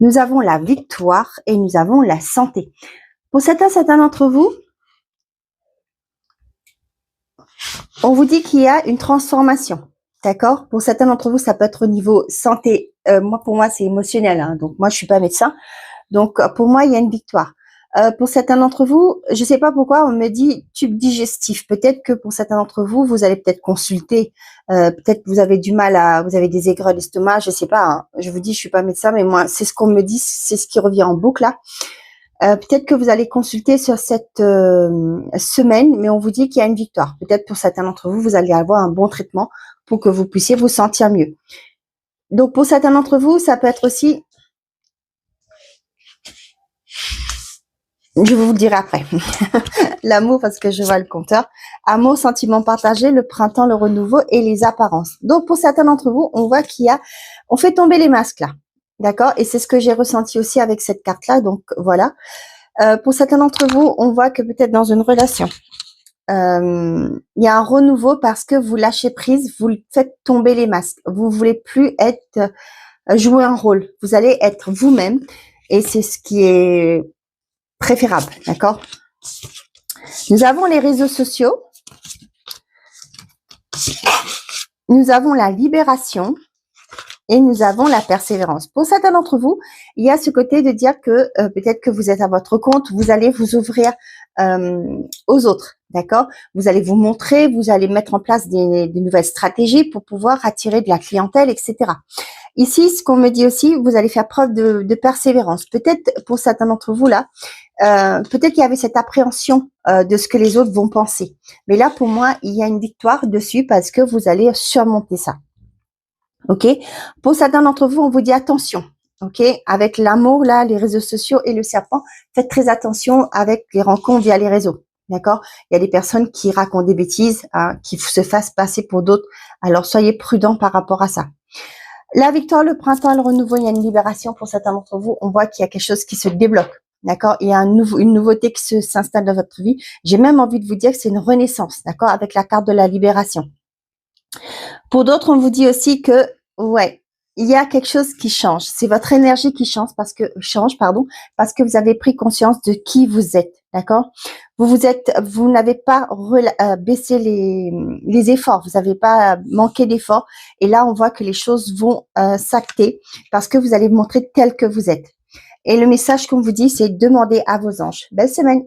Nous avons la victoire et nous avons la santé. Pour certains d'entre vous, on vous dit qu'il y a une transformation. D'accord? Pour certains d'entre vous, ça peut être au niveau santé. Pour moi, c'est émotionnel. Hein, donc, moi, je suis pas médecin. Donc, pour moi, il y a une victoire. Pour certains d'entre vous, je sais pas pourquoi, on me dit tube digestif. Peut-être que pour certains d'entre vous, vous allez peut-être consulter. Peut-être que vous avez du mal vous avez des aigreurs d'estomac. Je sais pas. Hein. Je vous dis, je suis pas médecin, mais moi, c'est ce qu'on me dit, c'est ce qui revient en boucle là. Peut-être que vous allez consulter sur cette semaine, mais on vous dit qu'il y a une victoire. Peut-être pour certains d'entre vous, vous allez avoir un bon traitement pour que vous puissiez vous sentir mieux. Donc, pour certains d'entre vous, ça peut être aussi, je vous le dirai après, l'amour parce que je vois le compteur, amour, sentiment partagé, le printemps, le renouveau et les apparences. Donc, pour certains d'entre vous, on voit on fait tomber les masques là. D'accord? Et c'est ce que j'ai ressenti aussi avec cette carte-là. Donc, voilà. Pour certains d'entre vous, on voit que peut-être dans une relation, il y a un renouveau parce que vous lâchez prise, vous faites tomber les masques. Vous voulez plus jouer un rôle. Vous allez être vous-même et c'est ce qui est préférable, d'accord? Nous avons les réseaux sociaux. Nous avons la libération et nous avons la persévérance. Pour certains d'entre vous, il y a ce côté de dire que peut-être que vous êtes à votre compte, vous allez vous ouvrir aux autres, d'accord? Vous allez vous montrer, vous allez mettre en place des nouvelles stratégies pour pouvoir attirer de la clientèle, etc. Ici, ce qu'on me dit aussi, vous allez faire preuve de persévérance. Peut-être pour certains d'entre vous là, peut-être qu'il y avait cette appréhension de ce que les autres vont penser. Mais là, pour moi, il y a une victoire dessus parce que vous allez surmonter ça. Ok? Pour certains d'entre vous, on vous dit attention. Ok? Avec l'amour, là, les réseaux sociaux et le serpent, faites très attention avec les rencontres via les réseaux. D'accord? Il y a des personnes qui racontent des bêtises, hein, qui se fassent passer pour d'autres. Alors, soyez prudents par rapport à ça. La victoire, le printemps, le renouveau, il y a une libération pour certains d'entre vous. On voit qu'il y a quelque chose qui se débloque. D'accord? Il y a une nouveauté qui s'installe dans votre vie. J'ai même envie de vous dire que c'est une renaissance. D'accord? Avec la carte de la libération. Pour d'autres, on vous dit aussi que, ouais, il y a quelque chose qui change. C'est votre énergie qui change parce que vous avez pris conscience de qui vous êtes. D'accord? Vous n'avez pas baissé les efforts. Vous n'avez pas manqué d'efforts. Et là, on voit que les choses vont s'acter parce que vous allez vous montrer tel que vous êtes. Et le message qu'on vous dit, c'est demander à vos anges. Belle semaine.